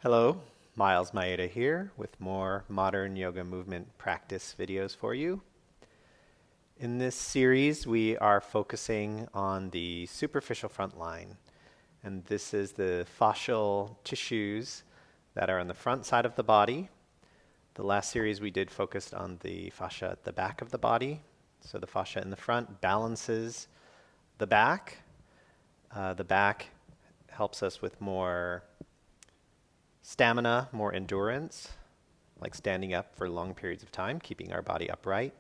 Hello, Miles Maeda here with more modern yoga movement practice videos for you. In this series, we are focusing on the superficial front line, and this is the fascial tissues that are on the front side of the body. The last series we did focused on the fascia at the back of the body. So the fascia in the front balances the back. The back helps us with more stamina, more endurance, like standing up for long periods of time, keeping our body upright.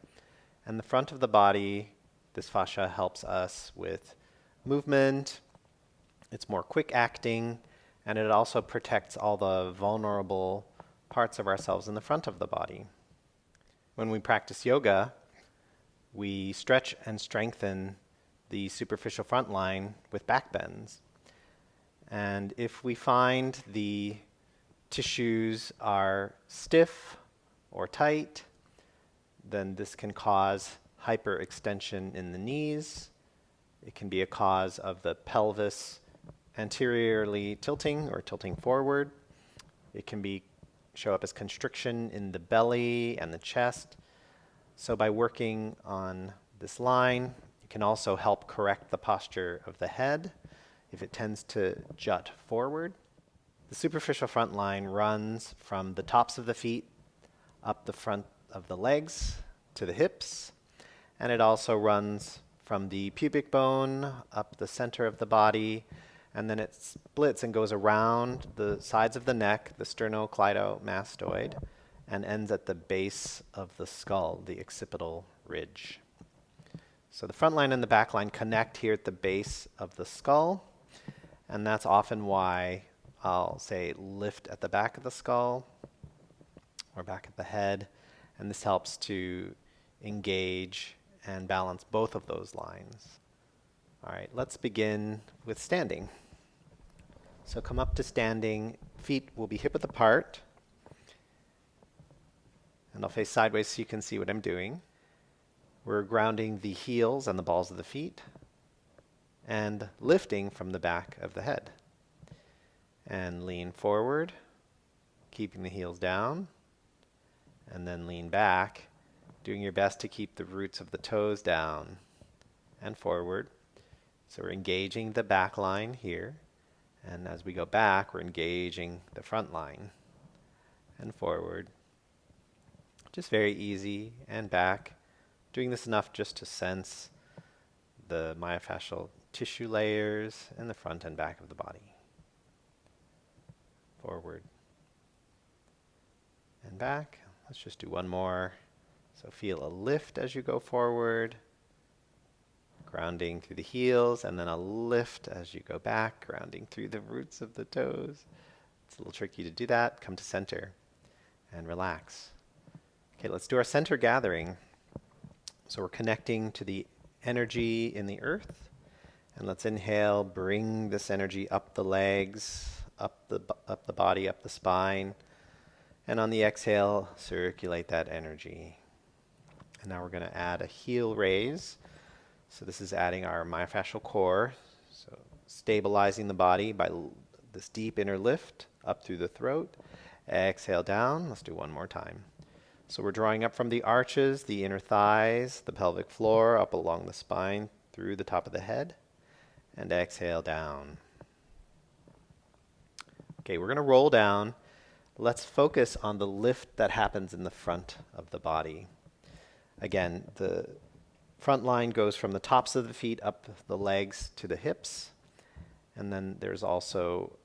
And the front of the body, this fascia helps us with movement. It's more quick acting, and it also protects all the vulnerable parts of ourselves in the front of the body. When we practice yoga, we stretch and strengthen the superficial front line with back bends. And if we find the tissues are stiff or tight, then this can cause hyperextension in the knees. It can be a cause of the pelvis anteriorly tilting or tilting forward. It can show up as constriction in the belly and the chest. So by working on this line, it can also help correct the posture of the head if it tends to jut forward. The superficial front line runs from the tops of the feet up the front of the legs to the hips, and it also runs from the pubic bone up the center of the body, and then it splits and goes around the sides of the neck, the sternocleidomastoid, and ends at the base of the skull, the occipital ridge. So the front line and the back line connect here at the base of the skull, and that's often why I'll say lift at the back of the skull or back at the head, and this helps to engage and balance both of those lines. All right, let's begin with standing. So come up to standing. Feet will be hip-width apart, and I'll face sideways so you can see what I'm doing. We're grounding the heels and the balls of the feet and lifting from the back of the head. And lean forward, keeping the heels down, and then lean back, doing your best to keep the roots of the toes down and forward. So we're engaging the back line here, and as we go back, we're engaging the front line and forward. Just very easy, and back. Doing this enough just to sense the myofascial tissue layers in the front and back of the body. Forward and back. Let's just do one more. So feel a lift as you go forward, grounding through the heels, and then a lift as you go back, grounding through the roots of the toes. It's a little tricky to do that. Come to center and relax. Okay, let's do our center gathering. So we're connecting to the energy in the earth, and let's inhale, bring this energy up the legs, up the body, up the spine. And on the exhale, circulate that energy. And now we're going to add a heel raise. So this is adding our myofascial core. So stabilizing the body by this deep inner lift up through the throat. Exhale down. Let's do one more time. So we're drawing up from the arches, the inner thighs, the pelvic floor, up along the spine, through the top of the head. And exhale down. Okay, we're going to roll down. Let's focus on the lift that happens in the front of the body. Again, the front line goes from the tops of the feet up the legs to the hips. And then there's also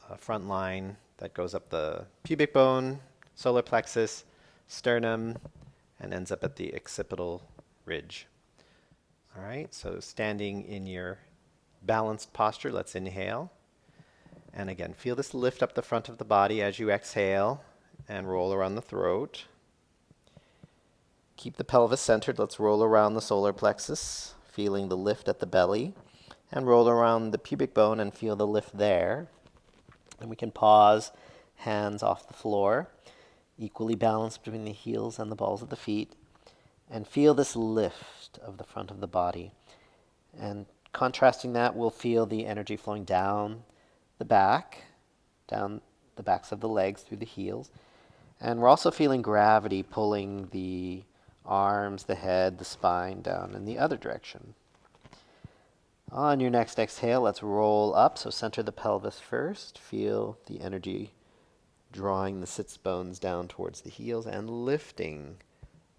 a front line that goes up the pubic bone, solar plexus, sternum, and ends up at the occipital ridge. All right, so standing in your balanced posture, let's inhale. And again, feel this lift up the front of the body as you exhale and roll around the throat. Keep the pelvis centered. Let's roll around the solar plexus, feeling the lift at the belly, and roll around the pubic bone and feel the lift there. And we can pause, hands off the floor, equally balanced between the heels and the balls of the feet, and feel this lift of the front of the body. And contrasting that, we'll feel the energy flowing down the back, down the backs of the legs through the heels. And we're also feeling gravity pulling the arms, the head, the spine down in the other direction. On your next exhale, let's roll up. So center the pelvis first. Feel the energy drawing the sits bones down towards the heels and lifting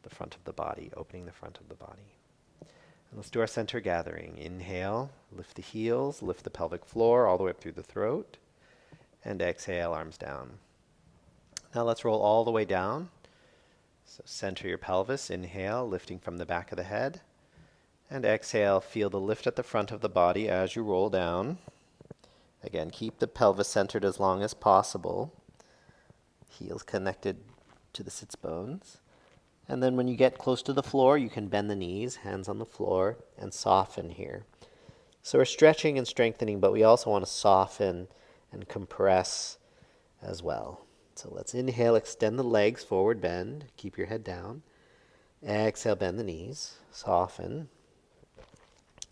the front of the body, opening the front of the body. And let's do our center gathering. Inhale, lift the heels, lift the pelvic floor all the way up through the throat. And exhale, arms down. Now let's roll all the way down. So center your pelvis. Inhale, lifting from the back of the head. And exhale, feel the lift at the front of the body as you roll down. Again, keep the pelvis centered as long as possible. Heels connected to the sits bones. And then when you get close to the floor, you can bend the knees, hands on the floor, and soften here. So we're stretching and strengthening, but we also want to soften and compress as well. So let's inhale, extend the legs, forward bend, keep your head down. Exhale, bend the knees, soften.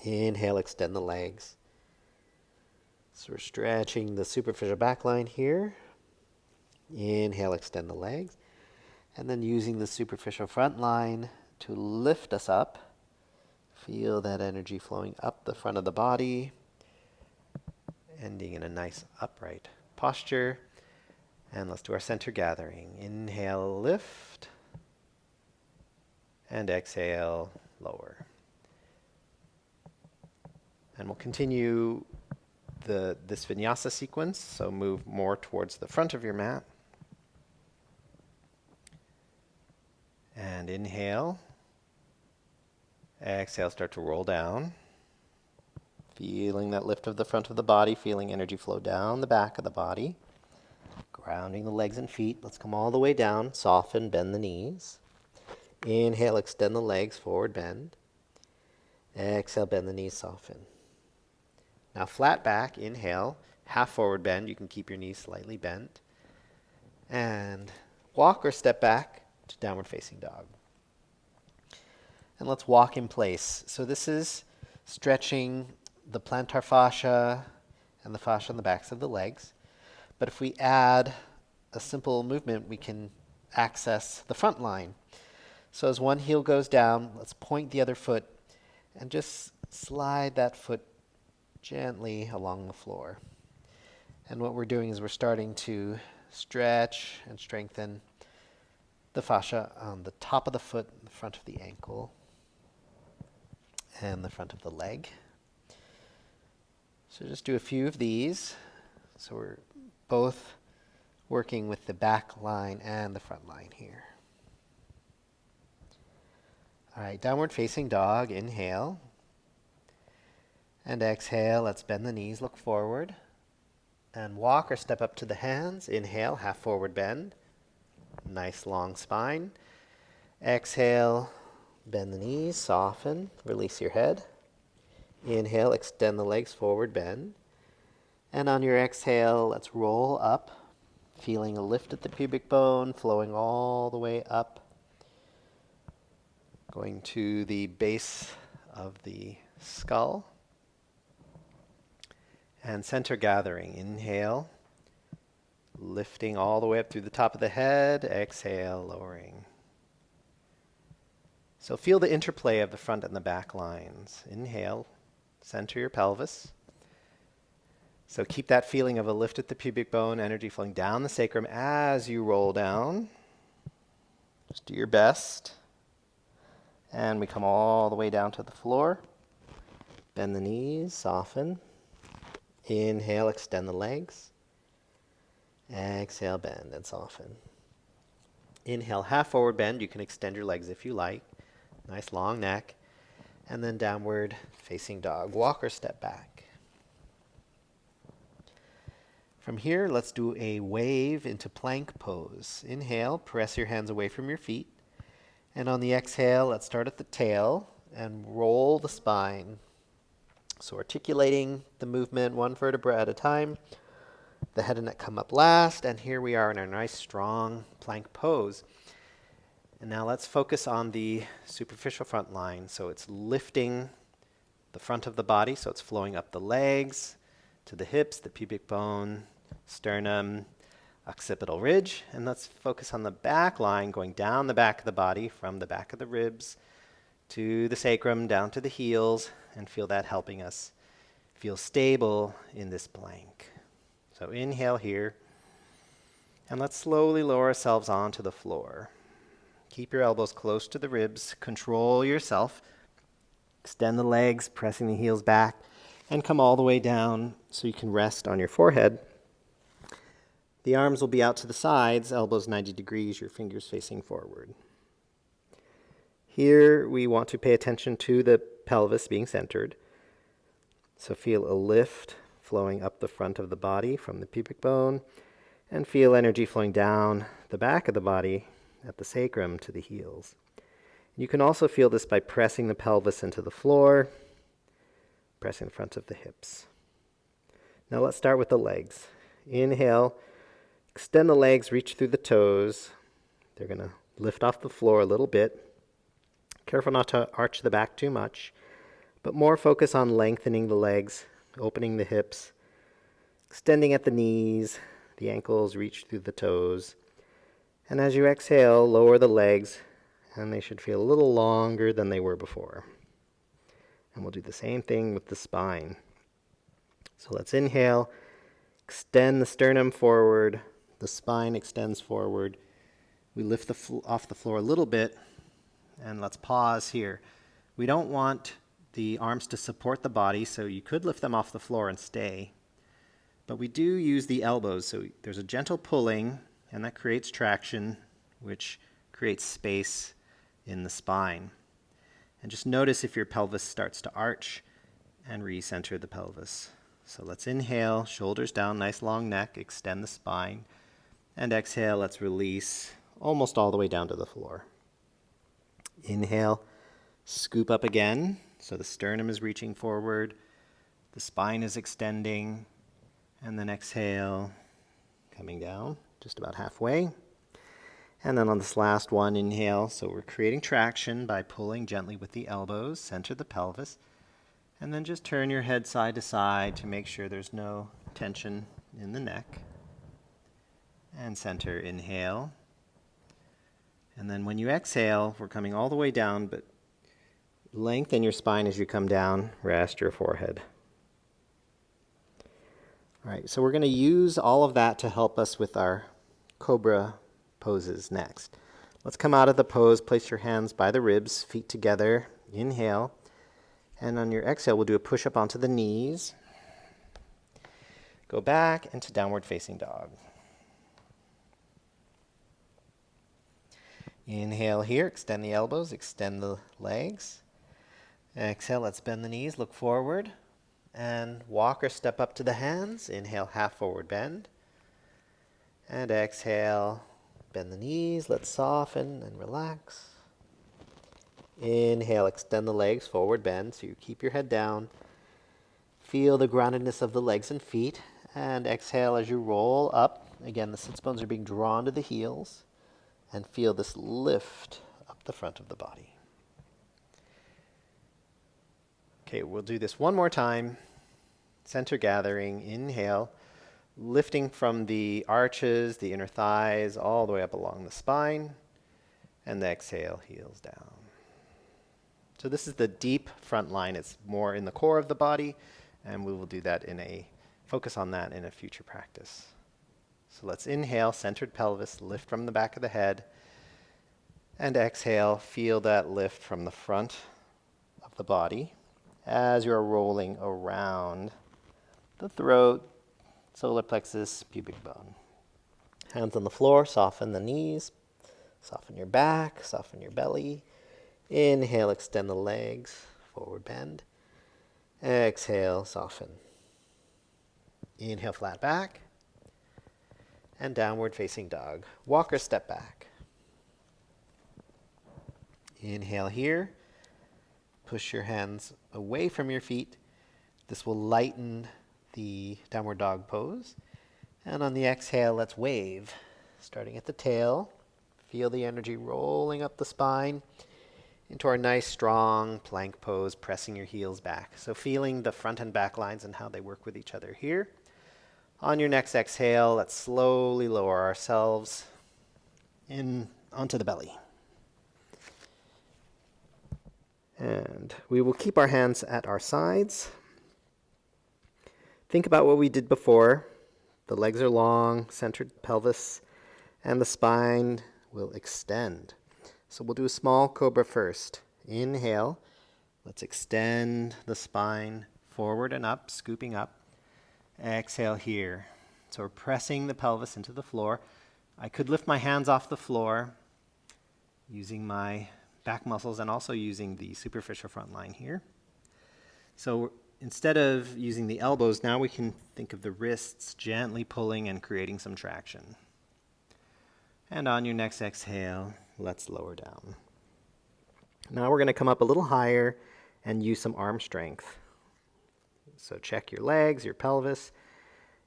Inhale, extend the legs. So we're stretching the superficial back line here. Inhale, extend the legs. And then using the superficial front line to lift us up. Feel that energy flowing up the front of the body, ending in a nice upright posture. And let's do our center gathering. Inhale, lift. And exhale, lower. And we'll continue this Vinyasa sequence, so move more towards the front of your mat. And inhale. Exhale, start to roll down. Feeling that lift of the front of the body, feeling energy flow down the back of the body. Grounding the legs and feet. Let's come all the way down. Soften, bend the knees. Inhale, extend the legs, forward bend. Exhale, bend the knees, soften. Now flat back, inhale, half forward bend. You can keep your knees slightly bent. And walk or step back to downward facing dog. And let's walk in place. So this is stretching the plantar fascia and the fascia on the backs of the legs. But if we add a simple movement, we can access the front line. So as one heel goes down, let's point the other foot and just slide that foot gently along the floor. And what we're doing is we're starting to stretch and strengthen the fascia on the top of the foot, the front of the ankle, and the front of the leg. So just do a few of these. So we're both working with the back line and the front line here. All right, downward facing dog, inhale. And exhale, let's bend the knees, look forward. And walk or step up to the hands. Inhale, half forward bend. Nice long spine. Exhale, bend the knees, soften, release your head. Inhale, extend the legs, forward bend. And on your exhale, let's roll up, feeling a lift at the pubic bone, flowing all the way up, going to the base of the skull. And center gathering. Inhale, lifting all the way up through the top of the head. Exhale, lowering. So feel the interplay of the front and the back lines. Inhale, center your pelvis. So keep that feeling of a lift at the pubic bone, energy flowing down the sacrum as you roll down. Just do your best. And we come all the way down to the floor. Bend the knees, soften. Inhale, extend the legs. Exhale, bend and soften. Inhale, half forward bend. You can extend your legs if you like. Nice long neck. And then downward facing dog. Walk or step back. From here, let's do a wave into plank pose. Inhale, press your hands away from your feet. And on the exhale, let's start at the tail and roll the spine. So articulating the movement one vertebra at a time. The head and neck come up last, and here we are in our nice strong plank pose. And now let's focus on the superficial front line. So it's lifting the front of the body, so it's flowing up the legs to the hips, the pubic bone, sternum, occipital ridge. And let's focus on the back line, going down the back of the body from the back of the ribs to the sacrum, down to the heels, and feel that helping us feel stable in this plank. So inhale here, and let's slowly lower ourselves onto the floor. Keep your elbows close to the ribs, control yourself, extend the legs, pressing the heels back, and come all the way down so you can rest on your forehead. The arms will be out to the sides, elbows 90 degrees, your fingers facing forward. Here we want to pay attention to the pelvis being centered. So feel a lift flowing up the front of the body from the pubic bone, and feel energy flowing down the back of the body at the sacrum to the heels. You can also feel this by pressing the pelvis into the floor, pressing the front of the hips. Now let's start with the legs. Inhale, extend the legs, reach through the toes. They're going to lift off the floor a little bit. Careful not to arch the back too much, but more focus on lengthening the legs, opening the hips, extending at the knees, the ankles reach through the toes. And as you exhale, lower the legs, and they should feel a little longer than they were before. And we'll do the same thing with the spine. So let's inhale, extend the sternum forward, the spine extends forward. We lift off the floor a little bit, and let's pause here. We don't want the arms to support the body, so you could lift them off the floor and stay. But we do use the elbows, so there's a gentle pulling, and that creates traction, which creates space in the spine. And just notice if your pelvis starts to arch, and recenter the pelvis. So let's inhale, shoulders down, nice long neck, extend the spine. And exhale, let's release almost all the way down to the floor. Inhale, scoop up again. So the sternum is reaching forward, the spine is extending, and then exhale, coming down just about halfway. And then on this last one, inhale. So we're creating traction by pulling gently with the elbows, center the pelvis, and then just turn your head side to side to make sure there's no tension in the neck. And center, inhale. And then when you exhale, we're coming all the way down, but lengthen your spine as you come down, rest your forehead. All right, so we're going to use all of that to help us with our cobra poses next. Let's come out of the pose, place your hands by the ribs, feet together, inhale. And on your exhale, we'll do a push-up onto the knees. Go back into downward facing dog. Inhale here, extend the elbows, extend the legs. Exhale, let's bend the knees, look forward. And walk or step up to the hands. Inhale, half forward bend. And exhale, bend the knees, let's soften and relax. Inhale, extend the legs, forward bend, so you keep your head down. Feel the groundedness of the legs and feet. And exhale as you roll up. Again, the sits bones are being drawn to the heels. And feel this lift up the front of the body. Okay, we'll do this one more time. Center gathering, inhale, lifting from the arches, the inner thighs, all the way up along the spine. And the exhale, heels down. So this is the deep front line. It's more in the core of the body, and we will do that focus on that in a future practice. So let's inhale, centered pelvis, lift from the back of the head. And exhale, feel that lift from the front of the body as you're rolling around the throat, solar plexus, pubic bone. Hands on the floor, soften the knees, soften your back, soften your belly. Inhale, extend the legs, forward bend. Exhale, soften. Inhale, flat back. And downward facing dog. Walk or step back. Inhale here. Push your hands away from your feet. This will lighten the downward dog pose. And on the exhale, let's wave. Starting at the tail. Feel the energy rolling up the spine into our nice, strong plank pose, pressing your heels back. So feeling the front and back lines and how they work with each other here. On your next exhale, let's slowly lower ourselves in onto the belly. And we will keep our hands at our sides. Think about what we did before. The legs are long, centered pelvis, and the spine will extend. So we'll do a small cobra first. Inhale. Let's extend the spine forward and up, scooping up. Exhale here. So we're pressing the pelvis into the floor. I could lift my hands off the floor using my back muscles and also using the superficial front line here. So instead of using the elbows, now we can think of the wrists gently pulling and creating some traction. And on your next exhale, let's lower down. Now we're going to come up a little higher and use some arm strength. So check your legs, your pelvis.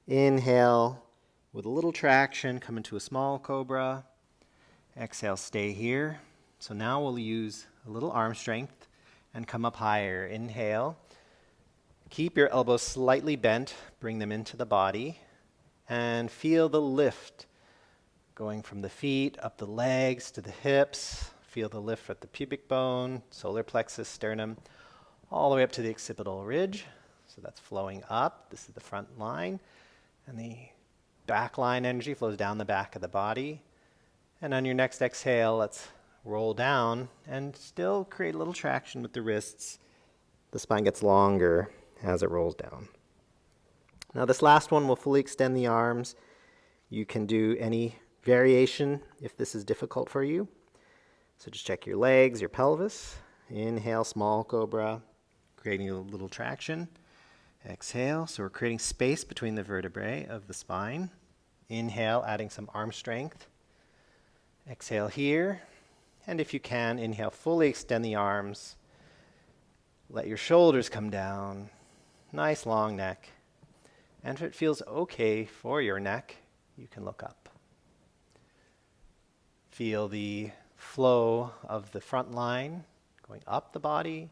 Inhale with a little traction, come into a small cobra. Exhale, stay here. So now we'll use a little arm strength and come up higher. Inhale. Keep your elbows slightly bent, bring them into the body, and feel the lift going from the feet, up the legs, to the hips. Feel the lift at the pubic bone, solar plexus, sternum, all the way up to the occipital ridge. So that's flowing up. This is the front line. And the back line energy flows down the back of the body. And on your next exhale, let's roll down and still create a little traction with the wrists. The spine gets longer as it rolls down. Now this last one will fully extend the arms. You can do any variation if this is difficult for you. So just check your legs, your pelvis. Inhale, small cobra, creating a little traction. Exhale, so we're creating space between the vertebrae of the spine. Inhale, adding some arm strength. Exhale here, and if you can, inhale, fully extend the arms. Let your shoulders come down. Nice long neck. And if it feels okay for your neck, you can look up. Feel the flow of the front line going up the body.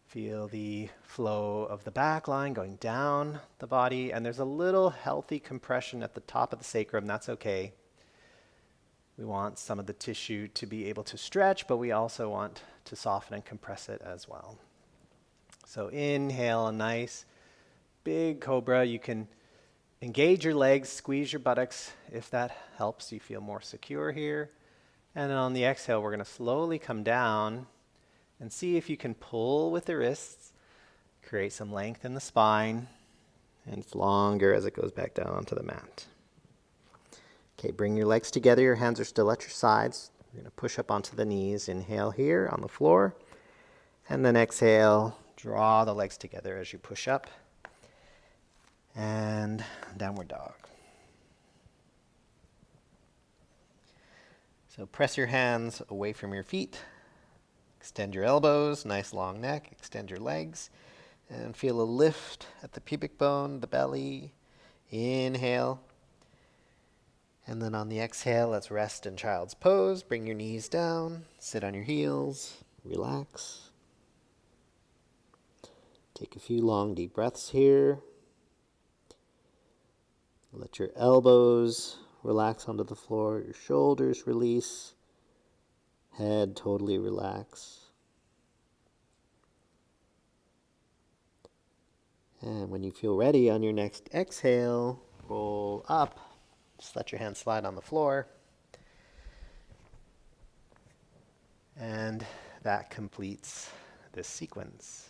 Feel the flow of the back line going down the body. And there's a little healthy compression at the top of the sacrum. That's okay. We want some of the tissue to be able to stretch, but we also want to soften and compress it as well. So inhale, a nice big cobra. You can engage your legs, squeeze your buttocks if that helps you feel more secure here. And then on the exhale, we're going to slowly come down and see if you can pull with the wrists, create some length in the spine, and it's longer as it goes back down onto the mat. Okay, bring your legs together. Your hands are still at your sides. You're going to push up onto the knees. Inhale here on the floor. And then exhale, draw the legs together as you push up. And downward dog. So press your hands away from your feet. Extend your elbows, nice long neck. Extend your legs. And feel a lift at the pubic bone, the belly. Inhale. And then on the exhale, let's rest in child's pose. Bring your knees down. Sit on your heels. Relax. Take a few long, deep breaths here. Let your elbows relax onto the floor. Your shoulders release. Head totally relax. And when you feel ready, on your next exhale, roll up. Just let your hands slide on the floor. And that completes this sequence.